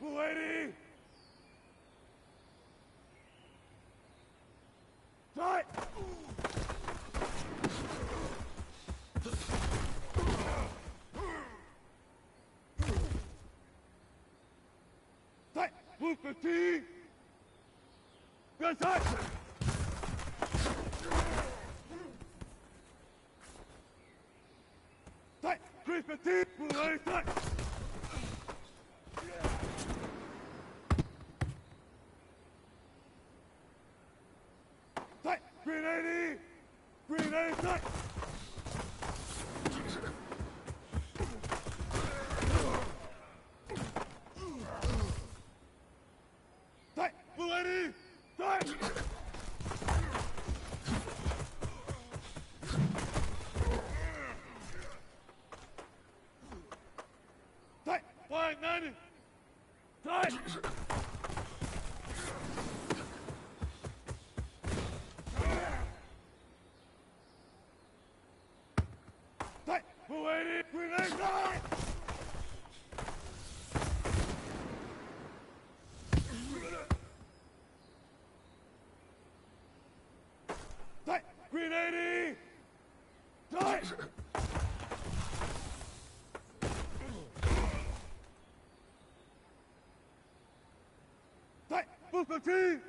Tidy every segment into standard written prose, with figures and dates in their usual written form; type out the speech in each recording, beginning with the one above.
lady! Die! Die! Move the team! Good side! Die! Chris the team! Lady, die! Die! Grenade! Grenade, die! Die! Lady, die! Die! Flying 90! Die! Die! Lady, grenade, die! Die! Grenade! Die! Die! Move the team!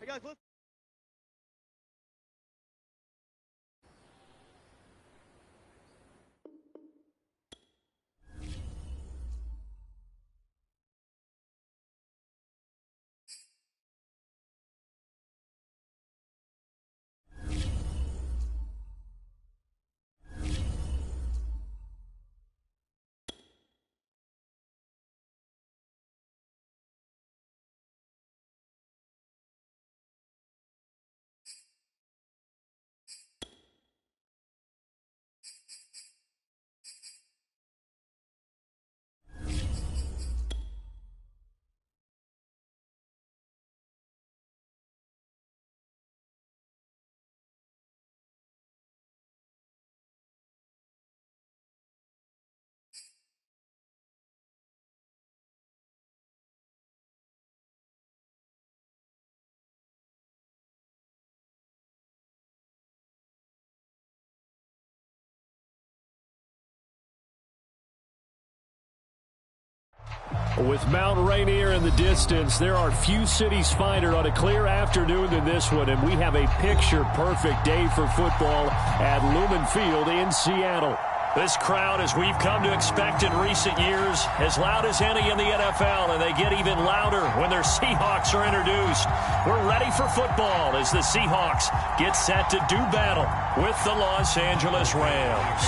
Hey guys, let's With Mount Rainier in the distance, there are few cities finer on a clear afternoon than this one, and we have a picture-perfect day for football at Lumen Field in Seattle. This crowd, as we've come to expect in recent years, as loud as any in the NFL, and they get even louder when their Seahawks are introduced. We're ready for football as the Seahawks get set to do battle with the Los Angeles Rams.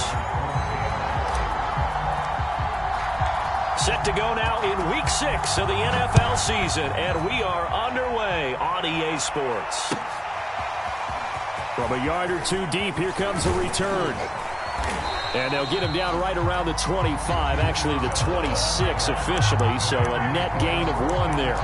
Set to go now in Week 6 of the NFL season, and we are underway on EA Sports. From a yard or two deep, here comes a return. And they'll get him down right around the 25, actually the 26 officially, so a net gain of 1 there.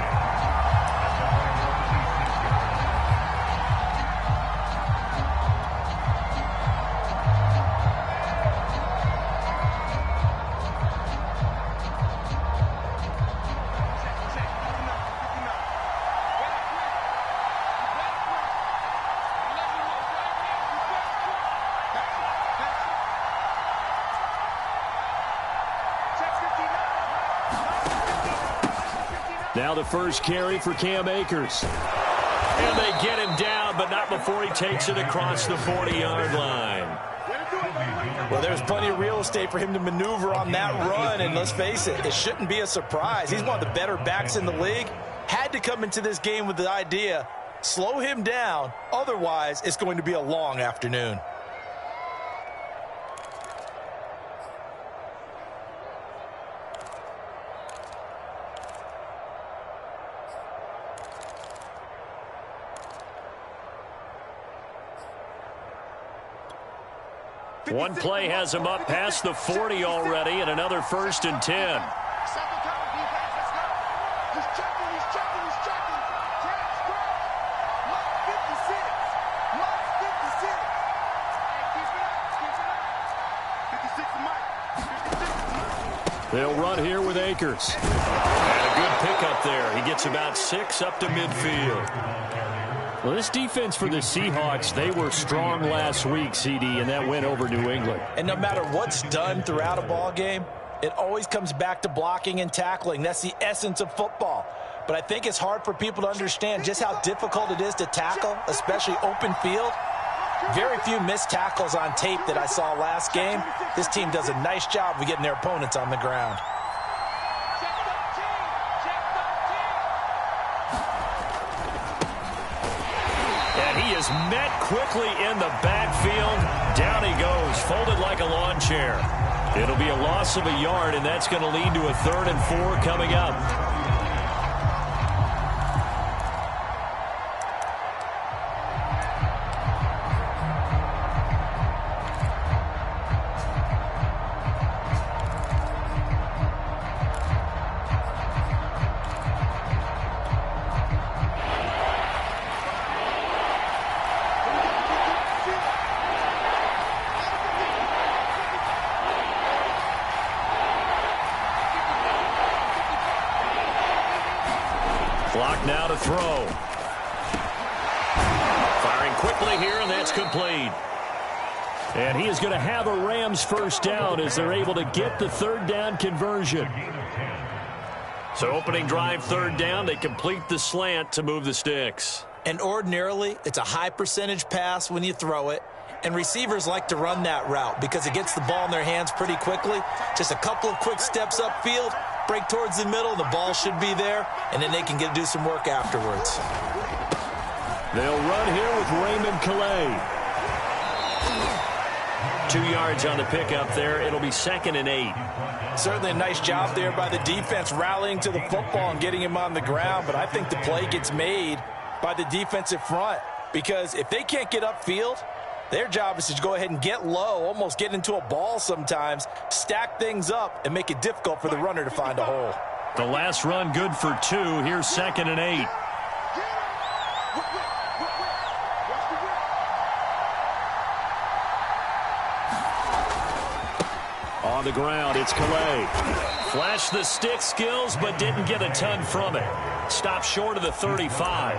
Now the first carry for Cam Akers. And they get him down, but not before he takes it across the 40-yard line. Well, there's plenty of real estate for him to maneuver on that run, and let's face it, it shouldn't be a surprise. He's one of the better backs in the league. Had to come into this game with the idea, slow him down, otherwise it's going to be a long afternoon. One play has him up past the 40 already, and another 1st and 10. Second down, defense, let's go. He's checking. Catch, grab. Mark 56. Mark 56. Excuse me. 56 to Mike. 56 to Mike. They'll run here with Akers. And a good pickup there. He gets about 6 up to midfield. Well, this defense for the Seahawks, they were strong last week, CD, and that went over New England. And no matter what's done throughout a ball game, it always comes back to blocking and tackling. That's the essence of football. But I think it's hard for people to understand just how difficult it is to tackle, especially open field. Very few missed tackles on tape that I saw last game. This team does a nice job of getting their opponents on the ground. Is met quickly in the backfield. Down he goes, folded like a lawn chair. It'll be a loss of a yard, and that's going to lead to a 3rd and 4 coming up. Clock now to throw. Firing quickly here, and that's complete. And he is going to have a Rams 1st down as they're able to get the 3rd down conversion. So opening drive 3rd down, they complete the slant to move the sticks. And ordinarily, it's a high percentage pass when you throw it. And receivers like to run that route because it gets the ball in their hands pretty quickly. Just a couple of quick steps upfield, break towards the middle, the ball should be there, and then they can do some work afterwards. They'll run here with Raymond Calais. 2 yards on the pickup there. It'll be 2nd and 8. Certainly a nice job there by the defense rallying to the football and getting him on the ground, but I think the play gets made by the defensive front because if they can't get upfield, their job is to go ahead and get low, almost get into a ball sometimes, stack things up, and make it difficult for the runner to find a hole. The last run good for 2. Here's 2nd and 8. On the ground, it's Calais. Flashed the stick skills, but didn't get a ton from it. Stopped short of the 35.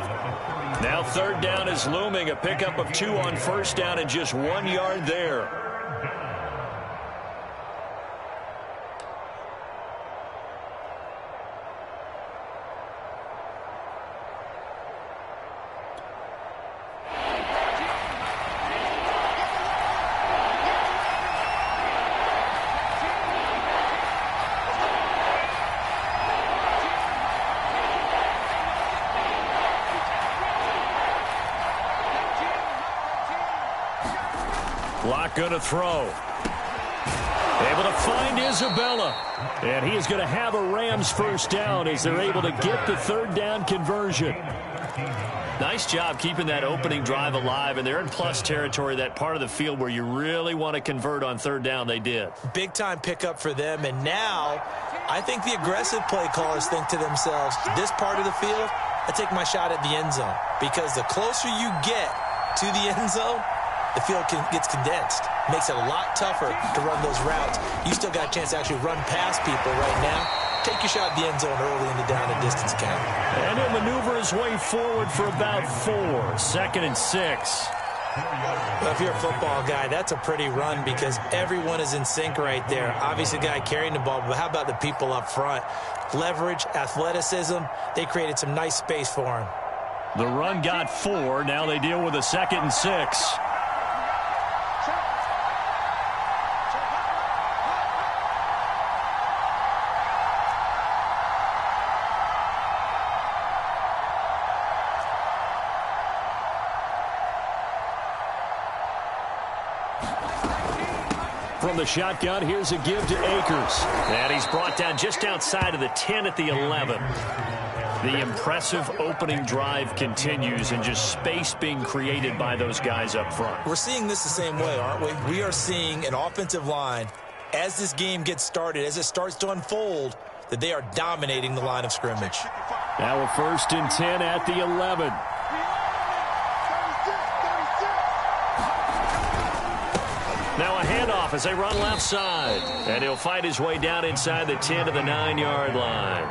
Now 3rd down is looming. A pickup of 2 on 1st down and just 1 yard there. Locke going to throw. Able to find Isabella. And he is going to have a Rams first down as they're able to get the third down conversion. Nice job keeping that opening drive alive, and they're in plus territory, that part of the field where you really want to convert on third down. They did. Big-time pickup for them, and now I think the aggressive play callers think to themselves, this part of the field, I take my shot at the end zone, because the closer you get to the end zone, the field gets condensed. Makes it a lot tougher to run those routes. You still got a chance to actually run past people right now. Take your shot at the end zone early in the down and distance count. And he'll maneuver his way forward for about 4. 2nd and 6. Well, if you're a football guy, that's a pretty run because everyone is in sync right there. Obviously, the guy carrying the ball, but how about the people up front? Leverage, athleticism, they created some nice space for him. The run got 4. Now they deal with a 2nd and 6. From the shotgun, here's a give to Akers. And he's brought down just outside of the 10 at the 11. The impressive opening drive continues and just space being created by those guys up front. We're seeing this the same way, aren't we? We are seeing an offensive line, as this game gets started, as it starts to unfold, that they are dominating the line of scrimmage. Now a 1st and 10 at the 11. Now a handoff as they run left side. And he'll fight his way down inside the 10 to the 9-yard line.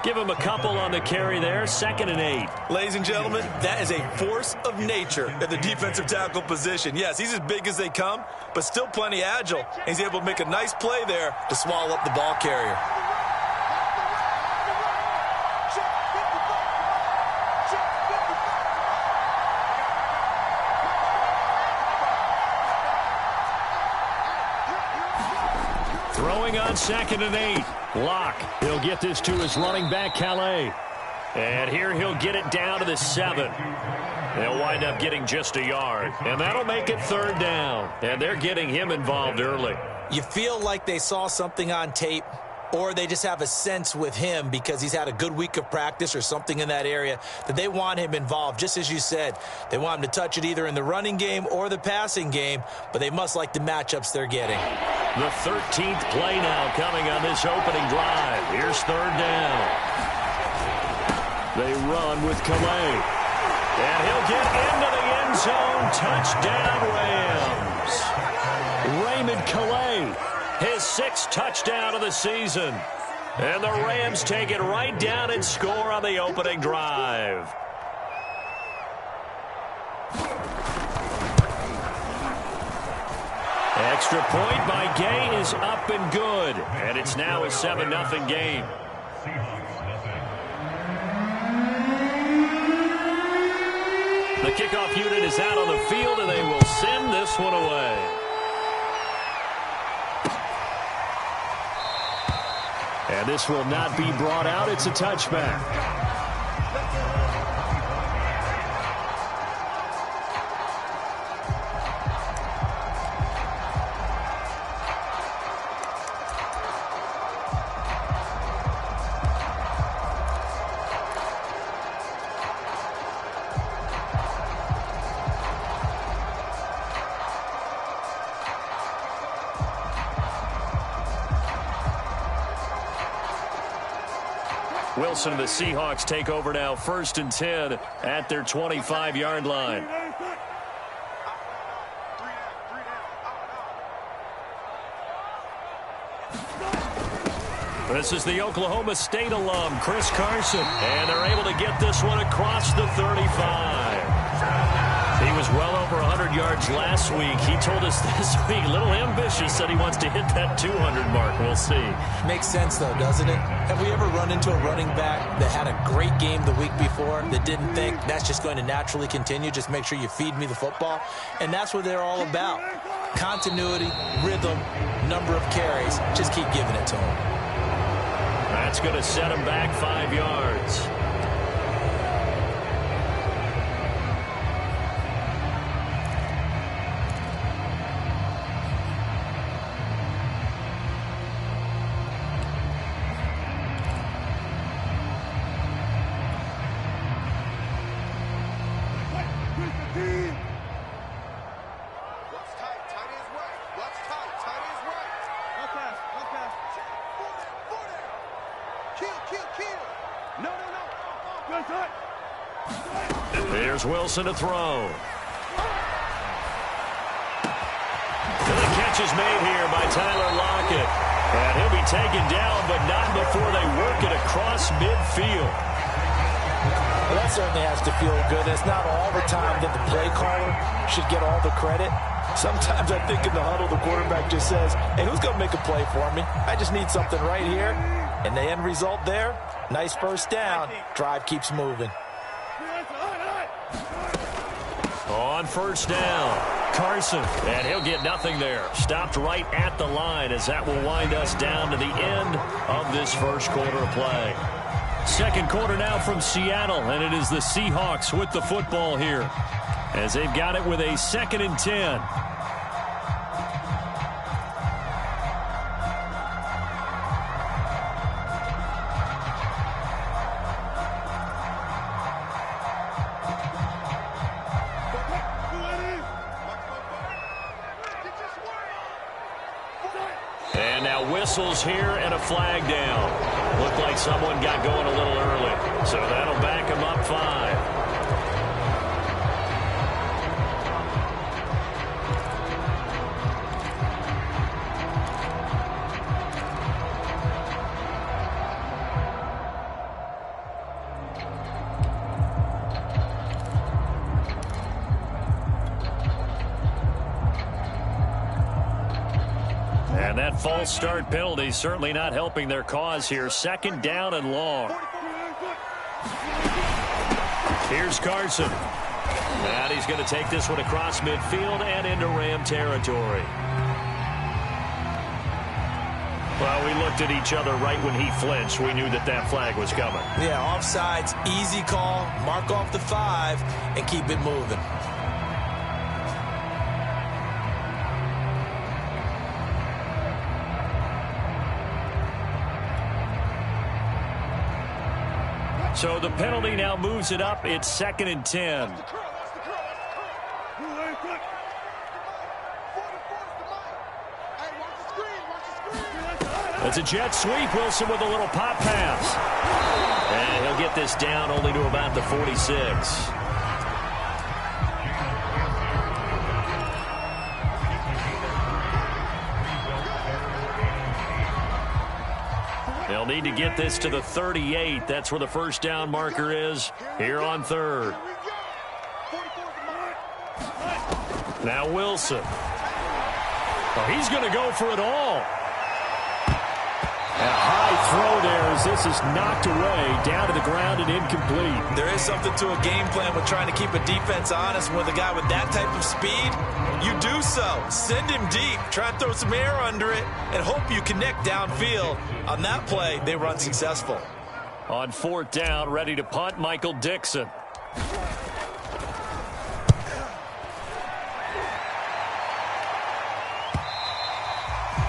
Give him a couple on the carry there. 2nd and 8. Ladies and gentlemen, that is a force of nature in the defensive tackle position. Yes, he's as big as they come, but still plenty agile. And he's able to make a nice play there to swallow up the ball carrier. Throwing on 2nd and 8. Locke. He'll get this to his running back, Calais. And here he'll get it down to the 7. They'll wind up getting just a yard. And that'll make it 3rd down. And they're getting him involved early. You feel like they saw something on tape, or they just have a sense with him because he's had a good week of practice or something in that area that they want him involved. Just as you said, they want him to touch it either in the running game or the passing game, but they must like the matchups they're getting. The 13th play now coming on this opening drive. Here's 3rd down. They run with Calais. And he'll get into the end zone. Touchdown, Rams. Raymond Calais, his 6th touchdown of the season. And the Rams take it right down and score on the opening drive. Extra point by Gay is up and good. And it's now a 7-0 game. The kickoff unit is out on the field, and they will send this one away. And this will not be brought out. It's a touchback. Wilson and the Seahawks take over now, 1st and 10 at their 25-yard line. This is the Oklahoma State alum, Chris Carson, and they're able to get this one across the 35. He was well over 100 yards last week. He told us this week, a little ambitious, said he wants to hit that 200 mark. We'll see. Makes sense, though, doesn't it? Have we ever run into a running back that had a great game the week before that didn't think that's just going to naturally continue? Just make sure you feed me the football. And that's what they're all about. Continuity, rhythm, number of carries. Just keep giving it to him. That's going to set him back 5 yards. Here's Wilson to throw. The catch is made here by Tyler Lockett. And he'll be taken down, but not before they work it across midfield. Well, that certainly has to feel good. It's not all the time that the play caller should get all the credit. Sometimes I think in the huddle, the quarterback just says, hey, who's going to make a play for me? I just need something right here. And the end result there, nice first down. Drive keeps moving. On first down, Carson, and he'll get nothing there. Stopped right at the line as that will wind us down to the end of this first quarter of play. Second quarter now from Seattle, and it is the Seahawks with the football here as they've got it with a 2nd and 10. And now whistles here and a flag down. Looked like someone got going a little early, so that'll back him up 5. And that false start penalty certainly not helping their cause here. 2nd down and long. Here's Carson. And he's going to take this one across midfield and into Ram territory. Well, we looked at each other right when he flinched. We knew that that flag was coming. Yeah, offsides, easy call. Mark off the 5 and keep it moving. So the penalty now moves it up. It's 2nd and 10. It's a jet sweep. Wilson with a little pop pass. And he'll get this down only to about the 46. They'll need to get this to the 38. That's where the first down marker is here on 3rd. Now Wilson. Oh, he's going to go for it all. A high throw there as this is knocked away, down to the ground and incomplete. There is something to a game plan with trying to keep a defense honest. With a guy with that type of speed, you do so. Send him deep, try and throw some air under it, and hope you connect downfield. On that play, they run successful. On 4th down, ready to punt, Michael Dixon.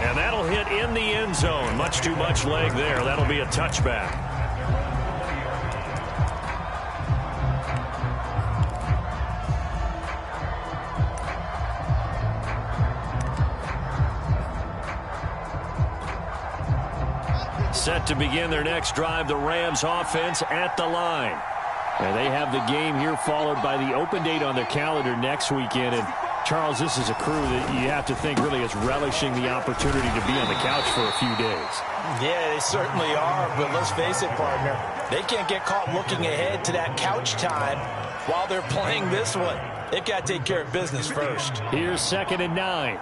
And that'll hit in the end zone. Much too much leg there. That'll be a touchback. Set to begin their next drive, the Rams offense at the line. And they have the game here followed by the open date on their calendar next weekend. And Charles, this is a crew that you have to think really is relishing the opportunity to be on the couch for a few days. Yeah, they certainly are, but let's face it, partner, they can't get caught looking ahead to that couch time while they're playing this one. They've got to take care of business first. Here's 2nd and 9.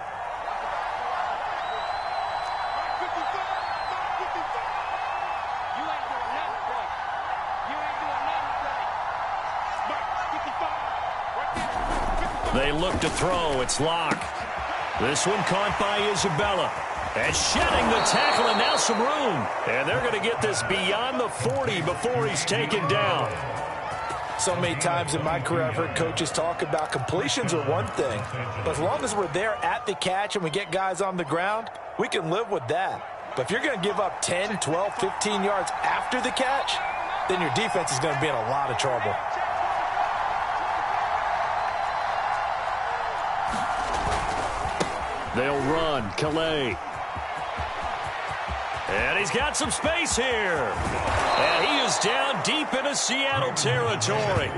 They look to throw. It's Locke. This one caught by Isabella. And shedding the tackle, and now some room. And they're going to get this beyond the 40 before he's taken down. So many times in my career, I've heard coaches talk about completions are one thing. But as long as we're there at the catch and we get guys on the ground, we can live with that. But if you're going to give up 10, 12, 15 yards after the catch, then your defense is going to be in a lot of trouble. They'll run. Calais. And he's got some space here. And he is down deep into Seattle territory.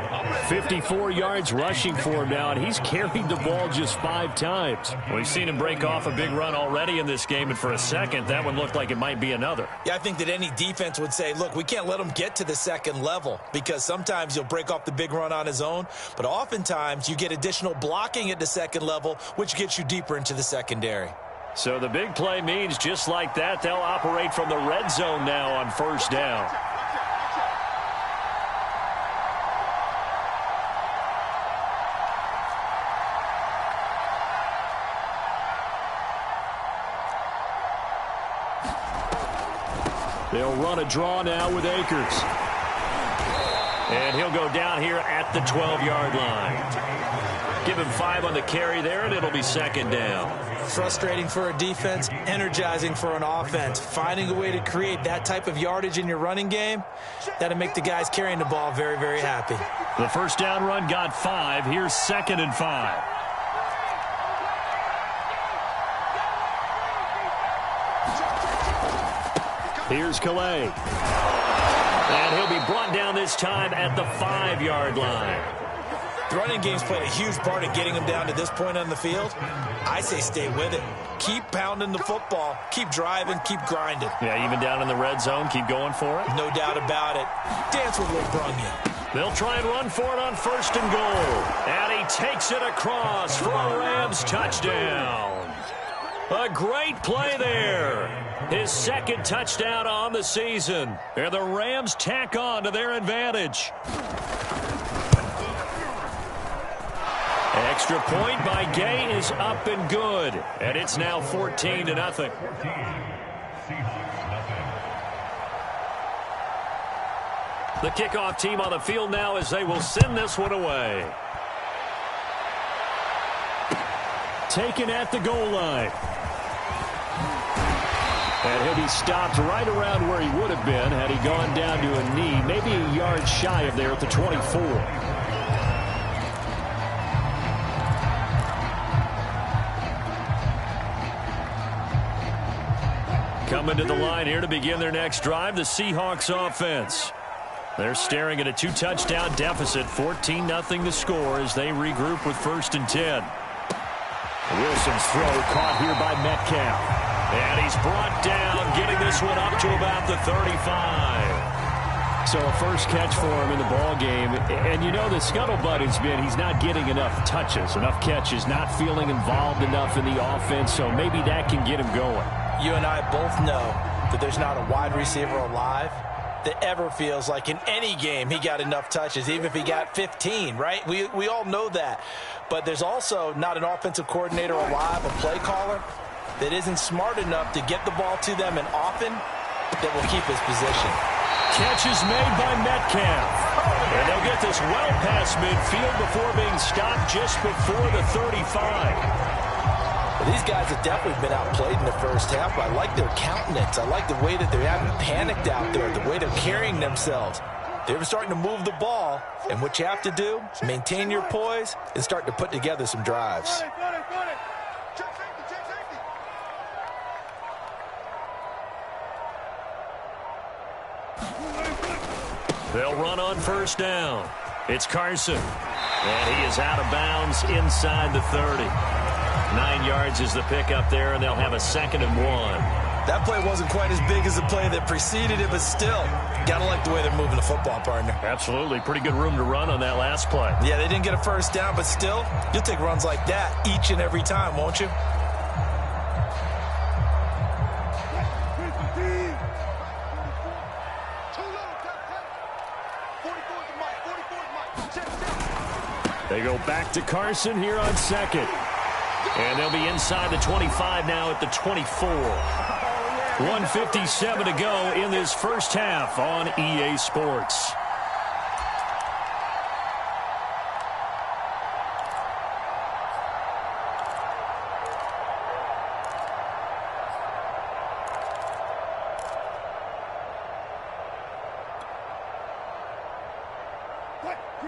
54 yards rushing for him now, and he's carried the ball just 5 times. We've seen him break off a big run already in this game, and for a second, that one looked like it might be another. Yeah, I think that any defense would say, look, we can't let him get to the second level, because sometimes he'll break off the big run on his own, but oftentimes you get additional blocking at the second level, which gets you deeper into the secondary. So the big play means just like that, they'll operate from the red zone now on first down. They'll run a draw now with Akers. And he'll go down here at the 12-yard line. Give him 5 on the carry there, and it'll be second down. Frustrating for a defense, energizing for an offense. Finding a way to create that type of yardage in your running game, that'll make the guys carrying the ball very, very happy. The first down run got 5. Here's 2nd and 5. Here's Calais. And he'll be brought down this time at the 5-yard line. The running game's played a huge part in getting him down to this point on the field. I say stay with it. Keep pounding the football. Keep driving. Keep grinding. Yeah, even down in the red zone, keep going for it. No doubt about it. Dance with what brung you. They'll try and run for it on 1st and goal. And he takes it across for a Rams touchdown. A great play there. His 2nd touchdown on the season. And the Rams tack on to their advantage. Extra point by Gay is up and good. And it's now 14-0. The kickoff team on the field now as they will send this one away. Taken at the goal line. And he'll be stopped right around where he would have been had he gone down to a knee, maybe a yard shy of there at the 24. Coming to the line here to begin their next drive, the Seahawks offense. They're staring at a 2-touchdown deficit, 14-0 the score as they regroup with 1st and 10. Wilson's throw caught here by Metcalf. And he's brought down, getting this one up to about the 35. So a first catch for him in the ball game. And you know the scuttlebutt has been he's not getting enough touches, enough catches, not feeling involved enough in the offense. So maybe that can get him going. You and I both know that there's not a wide receiver alive that ever feels like in any game he got enough touches, even if he got 15, right? We all know that. But there's also not an offensive coordinator alive, a play caller, that isn't smart enough to get the ball to them and often that will keep his position. Catch is made by Metcalf. And they'll get this well past midfield before being stopped just before the 35. Well, these guys have definitely been outplayed in the first half, but I like their countenance. I like the way that they haven't panicked out there, the way they're carrying themselves. They're starting to move the ball, and what you have to do is maintain your poise and start to put together some drives. They'll run on first down. It's Carson. And he is out of bounds inside the 30. 9 yards is the pickup there, and they'll have a 2nd and 1. That play wasn't quite as big as the play that preceded it, but still, gotta like the way they're moving the football, partner. Absolutely. Pretty good room to run on that last play. Yeah, they didn't get a first down, but still, you'll take runs like that each and every time, won't you? They go back to Carson here on 2nd. And they'll be inside the 25 now at the 24. 1:57 to go in this first half on EA Sports.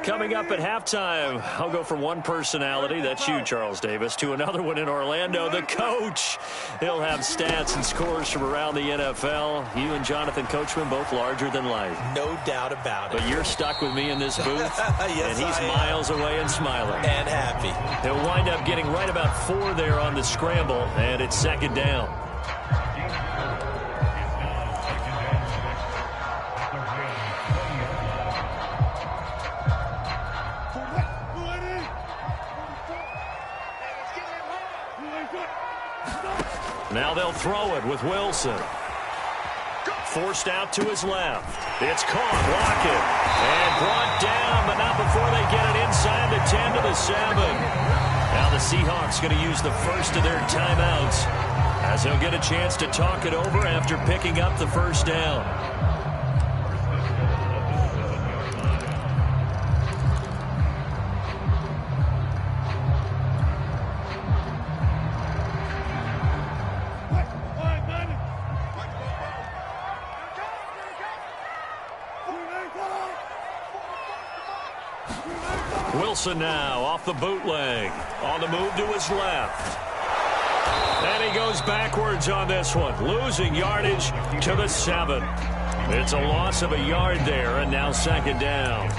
Coming up at halftime, I'll go from one personality, that's you, Charles Davis, to another one in Orlando, the coach. He'll have stats and scores from around the NFL. You and Jonathan Coachman, both larger than life. No doubt about it. But you're stuck with me in this booth, yes, and he's miles away and smiling. And happy. He'll wind up getting right about 4 there on the scramble, and it's second down. Now they'll throw it with Wilson. Forced out to his left. It's caught. Lockett. And brought down, but not before they get it inside the 10 to the 7. Now the Seahawks going to use the first of their timeouts as they'll get a chance to talk it over after picking up the first down. Wilson now off the bootleg. On the move to his left. And he goes backwards on this one. Losing yardage to the 7. It's a loss of a yard there, and now second down.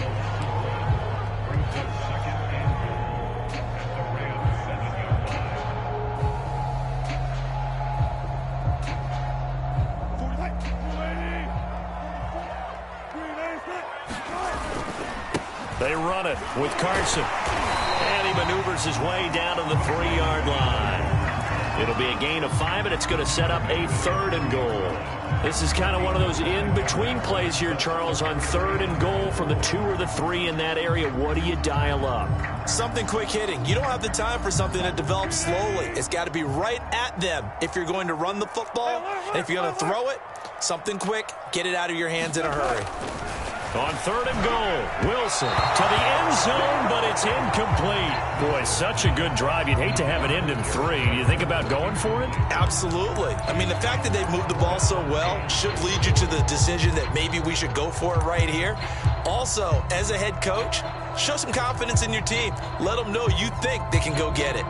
They run it with Carson. And he maneuvers his way down to the 3-yard line. It'll be a gain of 5, and it's going to set up a 3rd and goal. This is kind of one of those in-between plays here, Charles, on 3rd and goal from the 2 or the 3 in that area. What do you dial up? Something quick hitting. You don't have the time for something that develops slowly. It's got to be right at them if you're going to run the football. And if you're going to throw it, something quick, get it out of your hands in a hurry. On 3rd and goal, Wilson to the end zone, but it's incomplete. Boy, such a good drive. You'd hate to have it end in 3. Do you think about going for it? Absolutely. I mean, the fact that they've moved the ball so well should lead you to the decision that maybe we should go for it right here. Also, as a head coach, show some confidence in your team. Let them know you think they can go get it.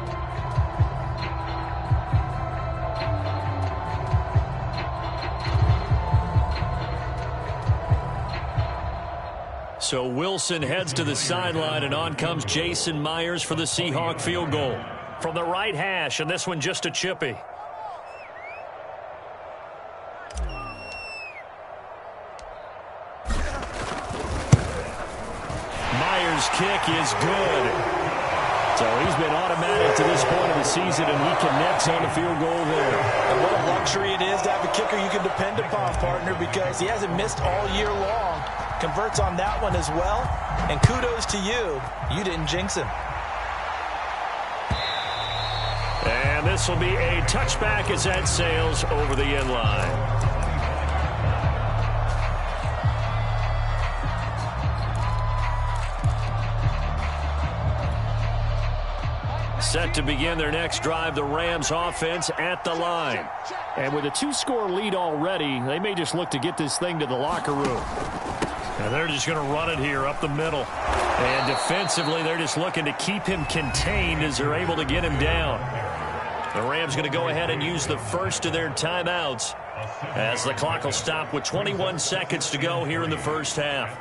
So Wilson heads to the sideline, and on comes Jason Myers for the Seahawk field goal. From the right hash, and this one just a chippy. Myers' kick is good. So he's been automatic to this point of the season, and he connects on the field goal there. And what a luxury it is to have a kicker you can depend upon, partner, because he hasn't missed all year long. Converts on that one as well. And kudos to you. You didn't jinx him. And this will be a touchback as that sails over the end line. Set to begin their next drive, the Rams offense at the line. And with a 2-score lead already, they may just look to get this thing to the locker room. And they're just going to run it here up the middle. And defensively, they're just looking to keep him contained as they're able to get him down. The Rams going to go ahead and use the first of their timeouts as the clock will stop with 21 seconds to go here in the first half.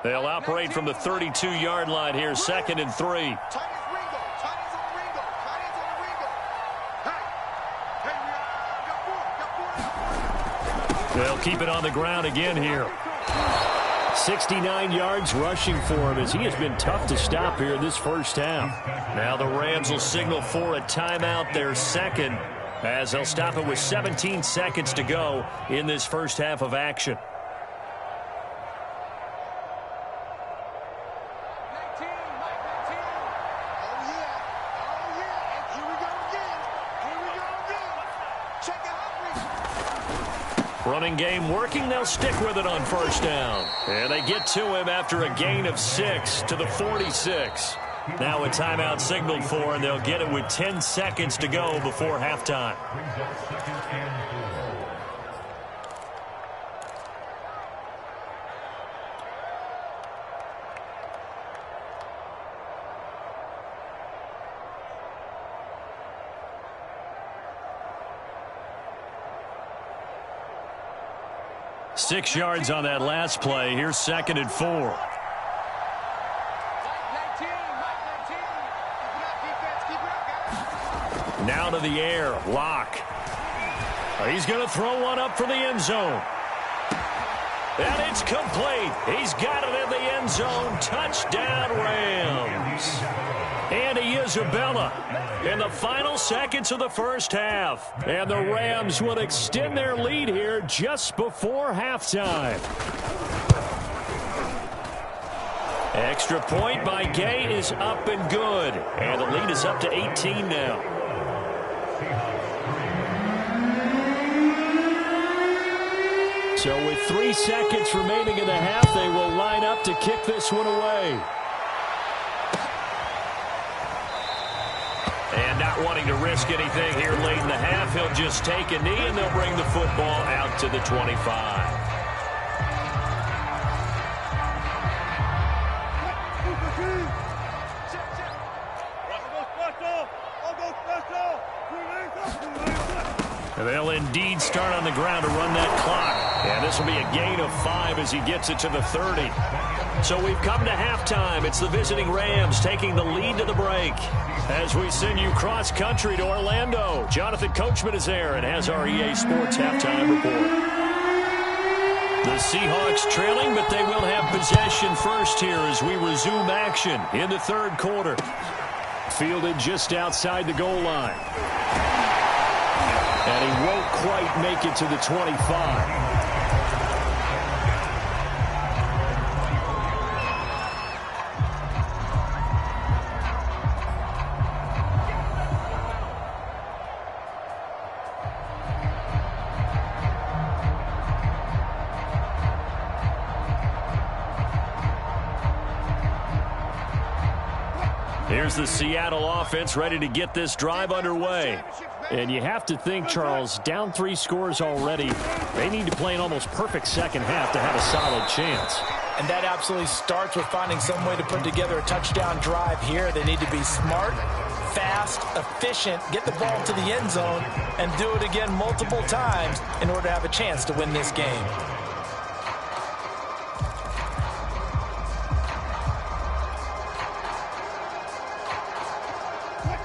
They'll operate from the 32-yard line here, 2nd and 3. They'll keep it on the ground again here. 69 yards rushing for him as he has been tough to stop here in this first half. Now the Rams will signal for a timeout, their second, as they'll stop it with 17 seconds to go in this first half of action. Running game working. They'll stick with it on first down. And they get to him after a gain of 6 to the 46. Now a timeout signaled for, and they'll get it with 10 seconds to go before halftime. Six yards on that last play. Here's 2nd and 4. Now to the air. Lock. He's going to throw one up for the end zone. And it's complete. He's got it in the end zone. Touchdown, Rams. Andy Isabella in the final seconds of the first half. And the Rams will extend their lead here just before halftime. Extra point by Gay is up and good. And the lead is up to 18 now. So with 3 seconds remaining in the half, they will line up to kick this one away. And not wanting to risk anything here late in the half, he'll just take a knee and they'll bring the football out to the 25. They'll indeed start on the ground to run that clock. And this will be a gain of 5 as he gets it to the 30. So we've come to halftime. It's the visiting Rams taking the lead to the break. As we send you cross-country to Orlando, Jonathan Coachman is there and has our EA Sports halftime report. The Seahawks trailing, but they will have possession first here as we resume action in the third quarter. Fielded just outside the goal line. And he won't quite make it to the 25. Here's the Seattle offense ready to get this drive underway. And you have to think, Charles, down 3 scores already. They need to play an almost perfect second half to have a solid chance. And that absolutely starts with finding some way to put together a touchdown drive here. They need to be smart, fast, efficient, get the ball to the end zone, and do it again multiple times in order to have a chance to win this game.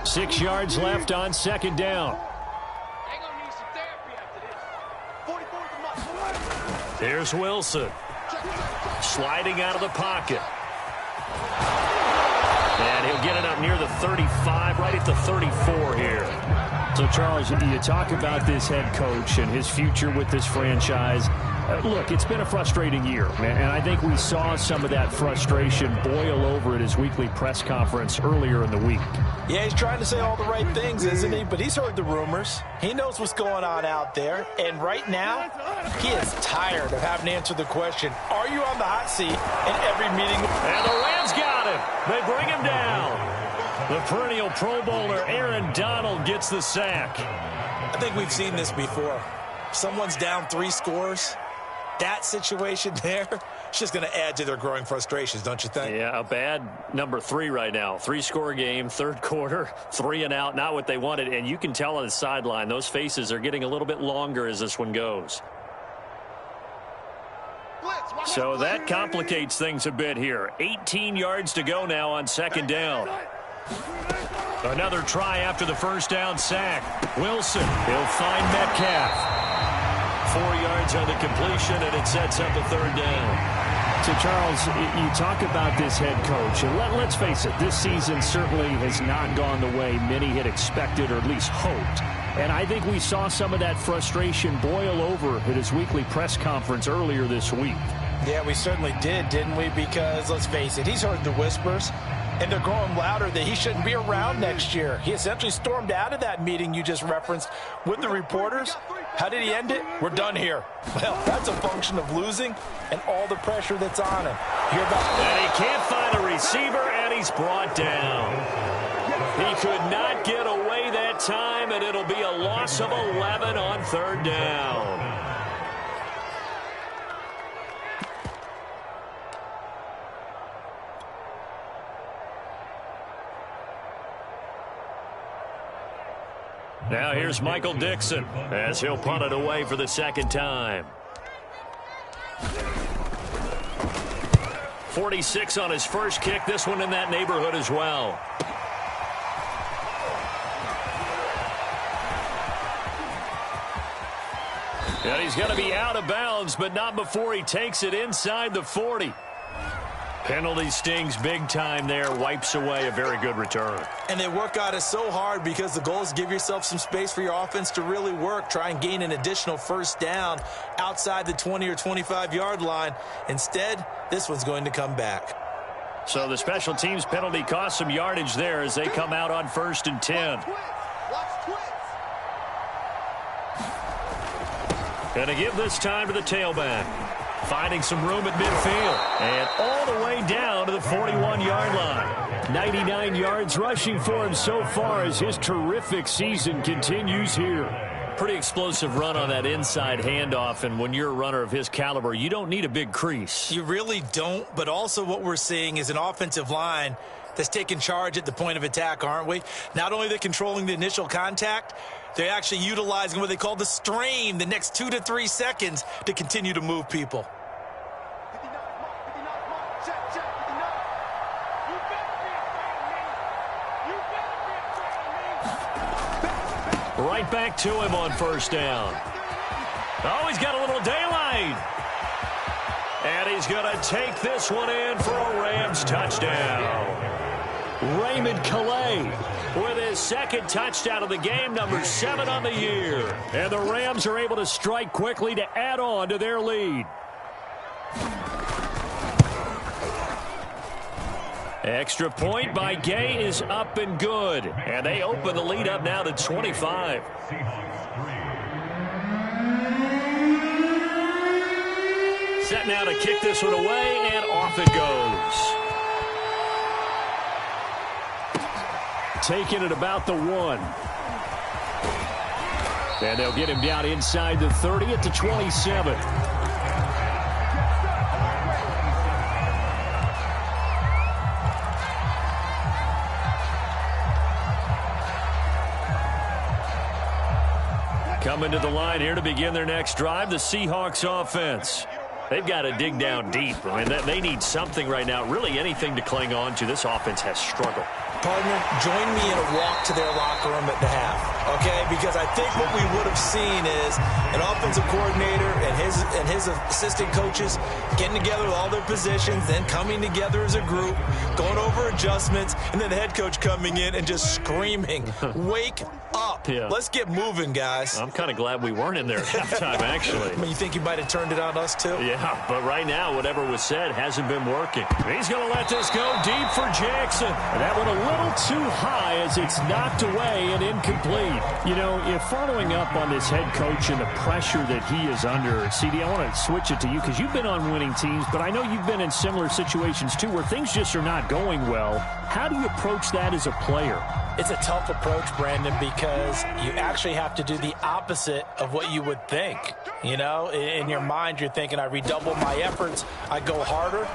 Six yards left on 2nd down. Here's Wilson. Sliding out of the pocket. And he'll get it up near the 35, right at the 34 here. So, Charles, you talk about this head coach and his future with this franchise. Look, it's been a frustrating year, man, and I think we saw some of that frustration boil over at his weekly press conference earlier in the week. Yeah, he's trying to say all the right things, isn't he? But he's heard the rumors. He knows what's going on out there. And right now, he is tired of having to answer the question, are you on the hot seat in every meeting? And the Rams got him. They bring him down. The perennial Pro Bowler Aaron Donald gets the sack. I think we've seen this before. Someone's down 3 scores. That situation there, it's just going to add to their growing frustrations, don't you think? Yeah, a bad number 3 right now. 3-score game, third quarter, 3 and out, not what they wanted. And you can tell on the sideline, those faces are getting a little bit longer as this one goes. So that complicates things a bit here. 18 yards to go now on 2nd down. Another try after the first down sack. Wilson, he'll find Metcalf. 4 yards on the completion, and it sets up a 3rd down. So, Charles, you talk about this head coach, and let's face it, this season certainly has not gone the way many had expected or at least hoped. And I think we saw some of that frustration boil over at his weekly press conference earlier this week. Yeah, we certainly did, didn't we? Because, let's face it, he's heard the whispers, and they're growing louder that he shouldn't be around next year. He essentially stormed out of that meeting you just referenced with the reporters. How did he end it? We're done here. Well, that's a function of losing and all the pressure that's on him. And he can't find a receiver, and And he's brought down. He could not get away that time, and it'll be a loss of 11 on third down. Now here's Michael Dixon as he'll punt it away for the second time. 46 on his first kick. This one in that neighborhood as well. And he's going to be out of bounds, but not before he takes it inside the 40. Penalty stings big time there, wipes away a very good return. And they work out it so hard because the goal is to give yourself some space for your offense to really work. Try and gain an additional first down outside the 20 or 25-yard line. Instead, this one's going to come back. So the special teams penalty cost some yardage there as they come out on 1st and 10. Going to give this time to the tailback. Finding some room at midfield. And all the way down to the 41-yard line. 99 yards rushing for him so far as his terrific season continues here. Pretty explosive run on that inside handoff, and when you're a runner of his caliber, you don't need a big crease. You really don't, but also what we're seeing is an offensive line that's taking charge at the point of attack, aren't we? Not only are they controlling the initial contact, they're actually utilizing what they call the strain the next 2 to 3 seconds to continue to move people. Right back to him on first down. Oh, he's got a little daylight. And he's going to take this one in for a Rams touchdown. Raymond Calais with his second touchdown of the game, number 7 on the year. And the Rams are able to strike quickly to add on to their lead. Extra point by Gay is up and good. And they open the lead up now to 25. Set now to kick this one away, and off it goes. Taking it about the 1. And they'll get him down inside the 30 at the 27. Coming to the line here to begin their next drive, the Seahawks offense. They've got to dig down deep. I mean, they need something right now, really anything to cling on to. This offense has struggled. Partner, join me in a walk to their locker room at the half, okay? Because I think what we would have seen is an offensive coordinator and his assistant coaches getting together with all their positions, then coming together as a group, going over adjustments, and then the head coach coming in and just screaming, wake up. Yeah. Let's get moving, guys. I'm kind of glad we weren't in there at halftime, actually. I mean, you think you might have turned it on us, too? Yeah, but right now, whatever was said hasn't been working. He's going to let this go deep for Jackson. And that one a little too high as it's knocked away and incomplete. You know, if following up on this head coach and the pressure that he is under, CD, I want to switch it to you because you've been on winning teams, but I know you've been in similar situations too where things just are not going well. How do you approach that as a player? It's a tough approach, Brandon, because you actually have to do the opposite of what you would think. You know, in your mind, you're thinking, I redouble my efforts, I go harder.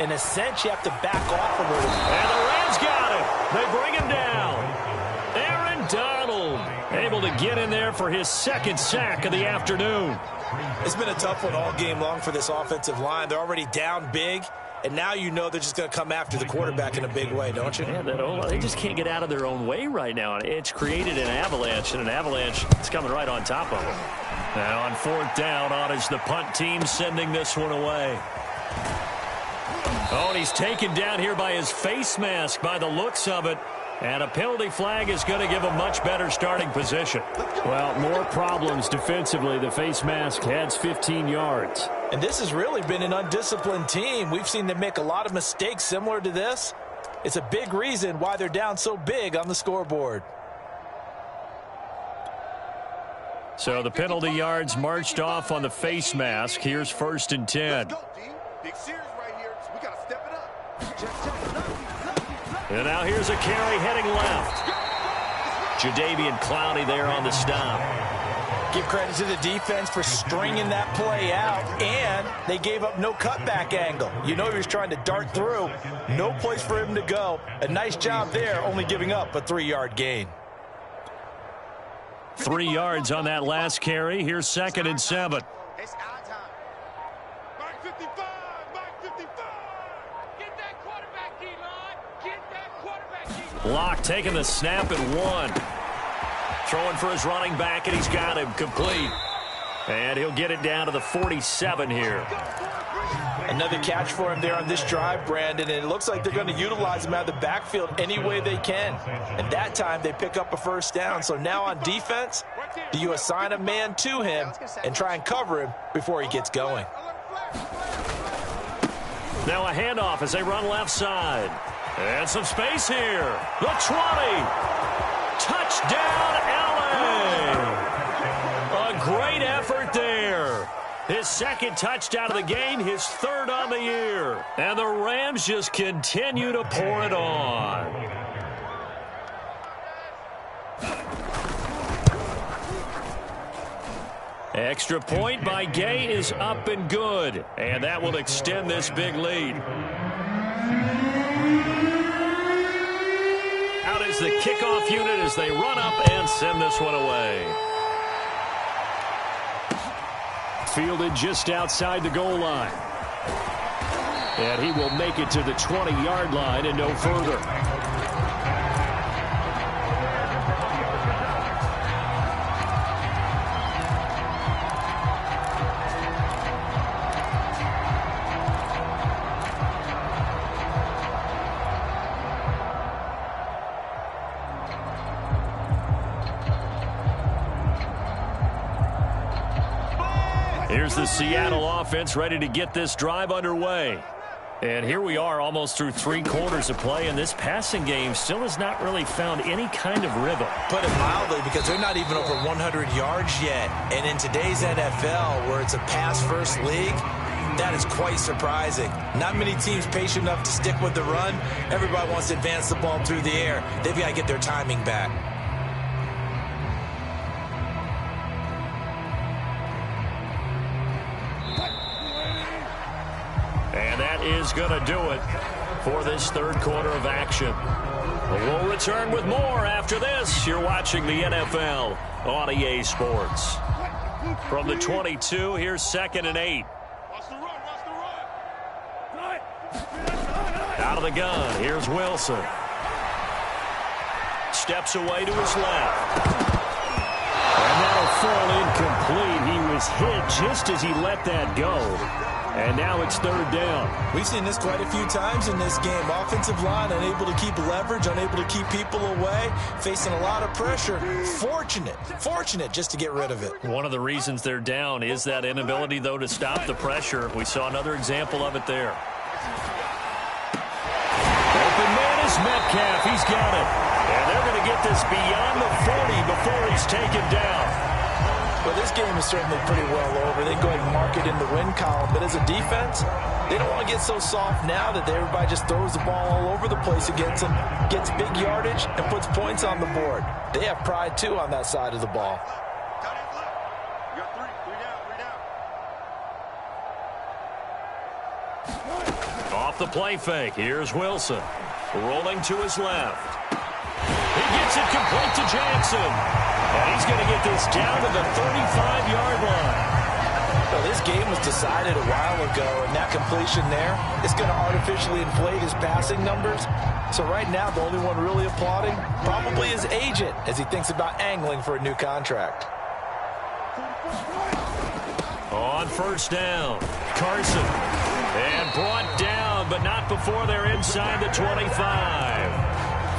In a sense, you have to back off a little bit. And the Rams got him. They bring him down. Aaron Donald able to get in there for his second sack of the afternoon. It's been a tough one all game long for this offensive line. They're already down big. And now you know they're just going to come after the quarterback in a big way, don't you? Yeah, they just can't get out of their own way right now. It's created an avalanche, and an avalanche is coming right on top of them. Now on fourth down, on is the punt team sending this one away. Oh, and he's taken down here by his face mask by the looks of it. And a penalty flag is going to give a much better starting position. Well, more problems defensively. The face mask adds 15 yards. And this has really been an undisciplined team. We've seen them make a lot of mistakes similar to this. It's a big reason why they're down so big on the scoreboard. So the penalty yards marched off on the face mask. Here's 1st and 10. Let's go, D. Big series right here, so we got to step it up. Check. And now here's a carry heading left. Jadeveon Clowney there on the stop. Give credit to the defense for stringing that play out, and they gave up no cutback angle. You know he was trying to dart through. No place for him to go. A nice job there, only giving up a 3-yard gain. 3 yards on that last carry. Here's 2nd and 7. It's our time. Back 55, back 55. Get that quarterback, D-line. Get that quarterback, D-line. Locke taking the snap and 1. Throwing for his running back, and he's got him complete. And he'll get it down to the 47 here. Another catch for him there on this drive, Brandon, and it looks like they're going to utilize him out of the backfield any way they can. And that time they pick up a first down. So now on defense, do you assign a man to him and try and cover him before he gets going? Now a handoff as they run left side. And some space here. The 20. Touchdown, LA. A great effort there. His 2nd touchdown of the game, his 3rd on the year. And the Rams just continue to pour it on. Extra point by Gay is up and good. And that will extend this big lead. Out is the kickoff unit as they run up and send this one away. Fielded just outside the goal line. And he will make it to the 20-yard line and no further. Here's the Seattle offense ready to get this drive underway. And here we are almost through 3 quarters of play, and this passing game still has not really found any kind of rhythm. Put it mildly, because they're not even over 100 yards yet. And in today's NFL, where it's a pass-first league, that is quite surprising. Not many teams patient enough to stick with the run. Everybody wants to advance the ball through the air. They've got to get their timing back. And that is going to do it for this 3rd quarter of action. We'll return with more after this. You're watching the NFL on EA Sports. From the 22, here's 2nd and 8. Watch the run, watch the run. Out of the gun, here's Wilson. Steps away to his left. And that'll fall incomplete. He was hit just as he let that go. And now it's 3rd down. We've seen this quite a few times in this game. Offensive line unable to keep leverage, unable to keep people away, facing a lot of pressure. Fortunate just to get rid of it. One of the reasons they're down is that inability, though, to stop the pressure. We saw another example of it there. Open man is Metcalf. He's got it. And they're going to get this beyond the 40 before he's taken down. Well, this game is certainly pretty well over. They go ahead and mark it in the win column. But as a defense, they don't want to get so soft now that everybody just throws the ball all over the place against them, gets big yardage, and puts points on the board. They have pride, too, on that side of the ball. You got three down. Off the play fake, here's Wilson. Rolling to his left. He gets it complete to Jackson. And he's going to get this down to the 35-yard line. Well, this game was decided a while ago, and that completion there is going to artificially inflate his passing numbers. So right now, the only one really applauding probably his agent as he thinks about angling for a new contract. On 1st down, Carson. And brought down, but not before they're inside the 25.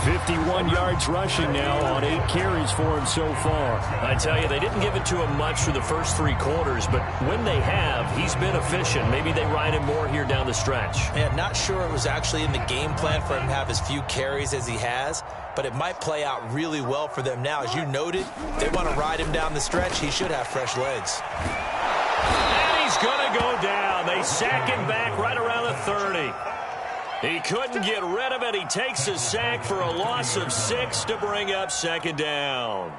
51 yards rushing now on 8 carries for him so far. I tell you, they didn't give it to him much for the first 3 quarters, but when they have, he's been efficient. Maybe they ride him more here down the stretch. Yeah, not sure it was actually in the game plan for him to have as few carries as he has, but it might play out really well for them now. As you noted, they want to ride him down the stretch. He should have fresh legs. And he's going to go down. They sack him back right around the 30. He couldn't get rid of it. He takes a sack for a loss of 6 to bring up second down.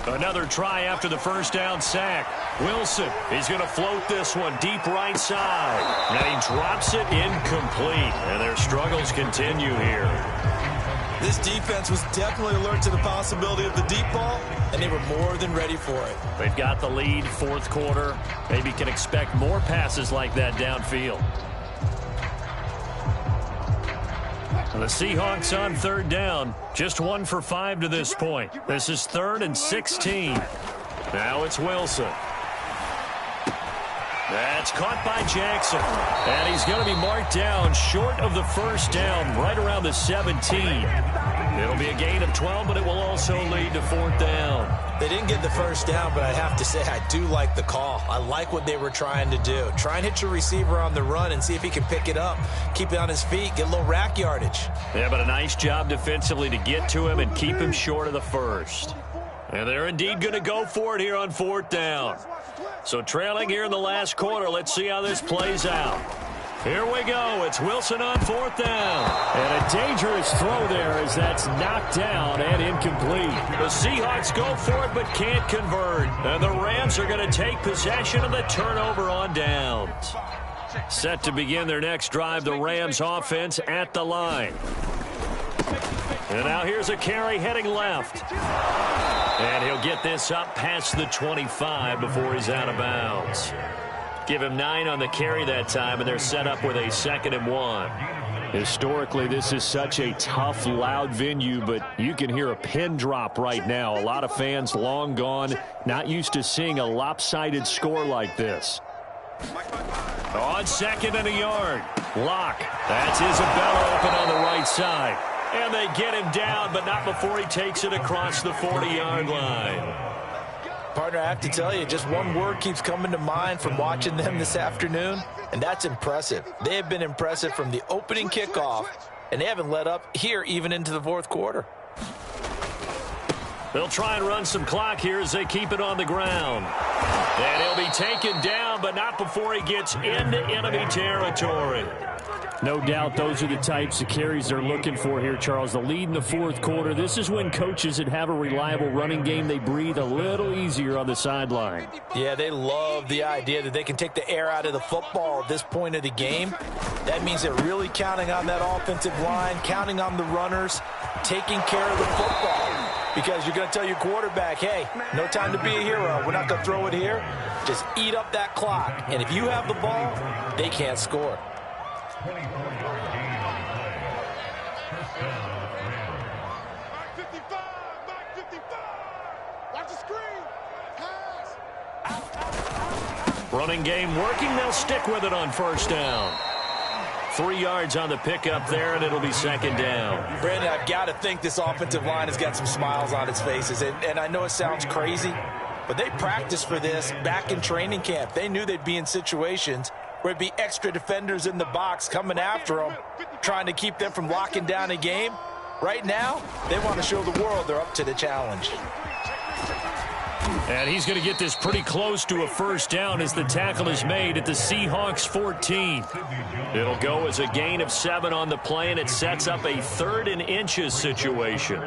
Another try after the first down sack. Wilson, he's going to float this one deep right side. And he drops it incomplete. And their struggles continue here. This defense was definitely alert to the possibility of the deep ball, and they were more than ready for it. They've got the lead, fourth quarter. Maybe can expect more passes like that downfield. The Seahawks on third down. Just 1 for 5 to this point. This is 3rd and 16. Now it's Wilson. That's caught by Jackson. And he's going to be marked down short of the first down, right around the 17. It'll be a gain of 12, but it will also lead to 4th down. They didn't get the first down, but I have to say I do like the call. I like what they were trying to do. Try and hit your receiver on the run and see if he can pick it up. Keep it on his feet, get a little rack yardage. Yeah, but a nice job defensively to get to him and keep him short of the first. And they're indeed going to go for it here on 4th down. So trailing here in the last quarter, let's see how this plays out. Here we go. It's Wilson on 4th down. And a dangerous throw there as that's knocked down and incomplete. The Seahawks go for it but can't convert. And the Rams are going to take possession of the turnover on downs. Set to begin their next drive, the Rams offense at the line. And now here's a carry heading left. And he'll get this up past the 25 before he's out of bounds. Give him 9 on the carry that time, and they're set up with a 2nd and 1. Historically, this is such a tough, loud venue, but you can hear a pin drop right now. A lot of fans long gone, not used to seeing a lopsided score like this. On 2nd and a yard. Lock. That's Isabella open on the right side. And they get him down, but not before he takes it across the 40-yard line. Partner, I have to tell you, just one word keeps coming to mind from watching them this afternoon, and that's impressive. They have been impressive from the opening kickoff, and they haven't let up here even into the 4th quarter. They'll try and run some clock here as they keep it on the ground. And he'll be taken down, but not before he gets into enemy territory. No doubt those are the types of carries they're looking for here, Charles. The lead in the 4th quarter. This is when coaches that have a reliable running game, they breathe a little easier on the sideline. Yeah, they love the idea that they can take the air out of the football at this point of the game. That means they're really counting on that offensive line, counting on the runners, taking care of the football. Because you're going to tell your quarterback, hey, no time to be a hero. We're not going to throw it here. Just eat up that clock. And if you have the ball, they can't score. Running game working. They'll stick with it on 1st down. 3 yards on the pickup there, and it'll be 2nd down. Brandon, I've got to think this offensive line has got some smiles on its faces. And I know it sounds crazy, but they practiced for this back in training camp. They knew they'd be in situations where it'd be extra defenders in the box coming after them, trying to keep them from locking down a game. Right now, they want to show the world they're up to the challenge. And he's going to get this pretty close to a 1st down as the tackle is made at the Seahawks 14. It'll go as a gain of 7 on the play, and it sets up a 3rd and inches situation.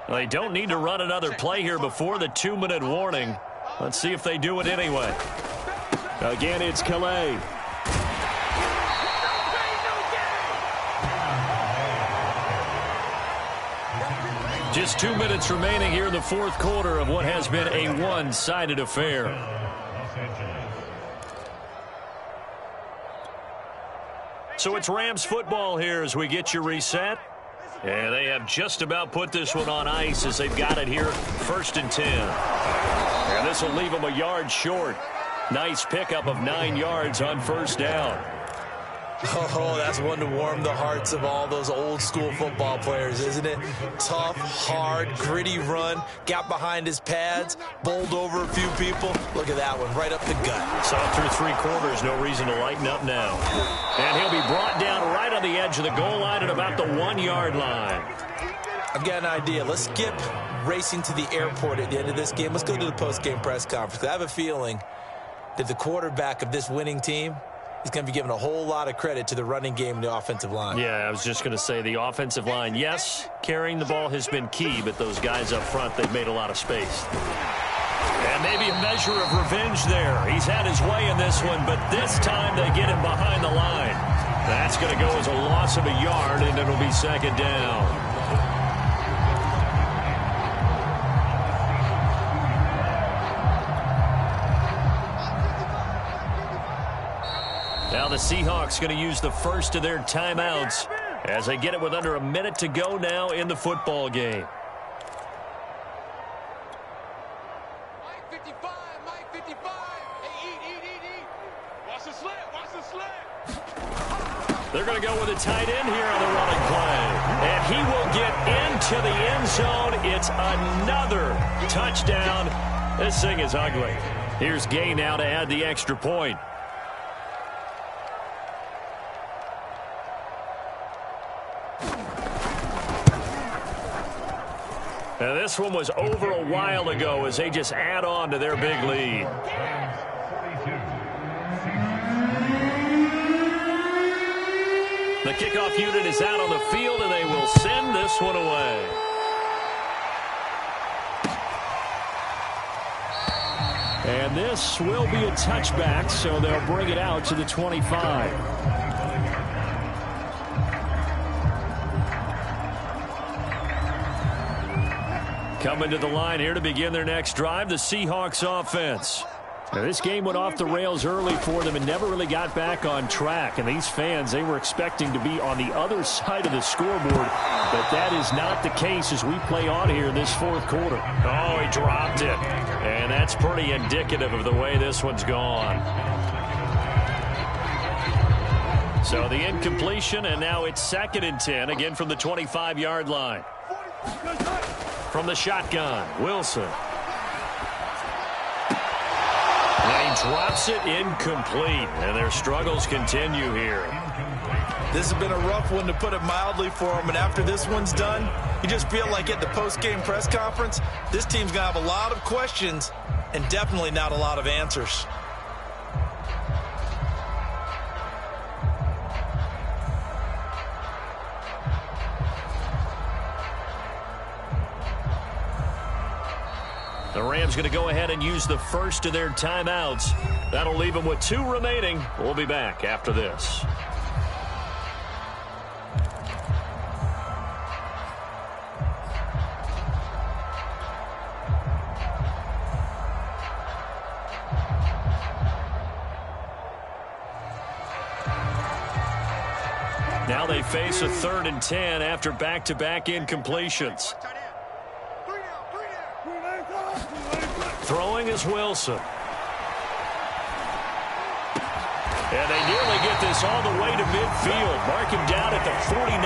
They don't need to run another play here before the 2-minute warning. Let's see if they do it anyway. Again, it's Calais. Just 2 minutes remaining here in the 4th quarter of what has been a one-sided affair. So it's Rams football here as we get you reset. And they have just about put this one on ice as they've got it here, 1st and 10. And this will leave them a yard short. Nice pickup of 9 yards on 1st down. Oh, that's one to warm the hearts of all those old-school football players, isn't it? Tough, hard, gritty run, got behind his pads, bowled over a few people. Look at that one, right up the gut. So through 3 quarters, no reason to lighten up now. And he'll be brought down right on the edge of the goal line at about the 1-yard line. I've got an idea. Let's skip racing to the airport at the end of this game. Let's go to the post-game press conference. I have a feeling that the quarterback of this winning team is going to be given a whole lot of credit to the running game and the offensive line. Yeah, I was just going to say the offensive line, yes, carrying the ball has been key, but those guys up front, they've made a lot of space. And maybe a measure of revenge there. He's had his way in this one, but this time they get him behind the line. That's going to go as a loss of a yard, and it'll be 2nd down. Now the Seahawks going to use the first of their timeouts as they get it with under a minute to go now in the football game. Mike 55, Mike 55. Hey, eat. Watch the slip, watch the slip. They're going to go with a tight end here on the running play. And he will get into the end zone. It's another touchdown. This thing is ugly. Here's Gay now to add the extra point. Now this one was over a while ago as they just add on to their big lead. The kickoff unit is out on the field, and they will send this one away. And this will be a touchback, so they'll bring it out to the 25. Coming to the line here to begin their next drive, the Seahawks offense. Now, this game went off the rails early for them and never really got back on track. And these fans, they were expecting to be on the other side of the scoreboard. But that is not the case as we play on here in this 4th quarter. Oh, he dropped it. And that's pretty indicative of the way this one's gone. So the incompletion, and now it's 2nd and 10, again from the 25-yard line. From the shotgun, Wilson. And he drops it incomplete, and their struggles continue here. This has been a rough one, to put it mildly, for them, and after this one's done, you just feel like at the post-game press conference, this team's going to have a lot of questions and definitely not a lot of answers. The Rams going to go ahead and use the first of their timeouts. That'll leave them with 2 remaining. We'll be back after this. Now they face a 3rd and 10 after back-to-back incompletions. Throwing is Wilson. And they nearly get this all the way to midfield. Mark him down at the 49.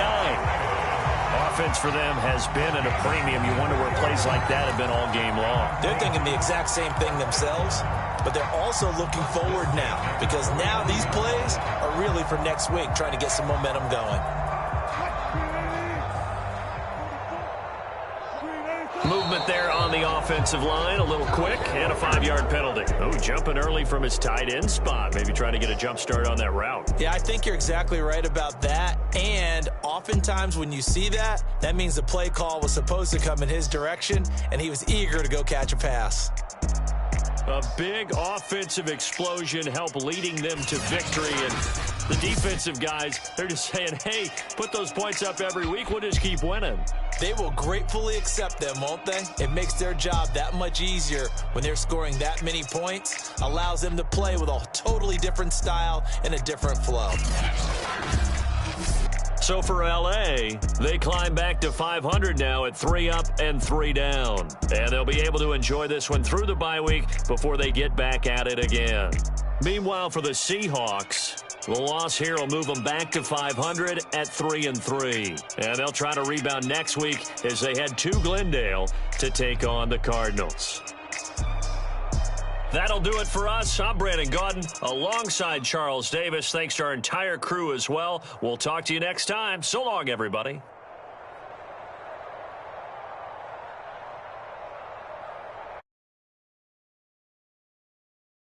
Offense for them has been at a premium. You wonder where plays like that have been all game long. They're thinking the exact same thing themselves, but they're also looking forward now, because now these plays are really for next week, trying to get some momentum going. Movement there on the offensive line, a little quick, and a 5-yard penalty. Oh, jumping early from his tight end spot. Maybe trying to get a jump start on that route. Yeah, I think you're exactly right about that. And oftentimes when you see that, that means the play call was supposed to come in his direction, and he was eager to go catch a pass. A big offensive explosion helped leading them to victory. And the defensive guys, they're just saying, hey, put those points up every week. We'll just keep winning. They will gratefully accept them, won't they? It makes their job that much easier when they're scoring that many points. Allows them to play with a totally different style and a different flow. So for L.A., they climb back to 500 now at 3 up and 3 down. And they'll be able to enjoy this one through the bye week before they get back at it again. Meanwhile, for the Seahawks, The loss here will move them back to 500 at 3-3. And they'll try to rebound next week as they head to Glendale to take on the Cardinals. That'll do it for us. I'm Brandon Gaudin alongside Charles Davis. Thanks to our entire crew as well. We'll talk to you next time. So long, everybody.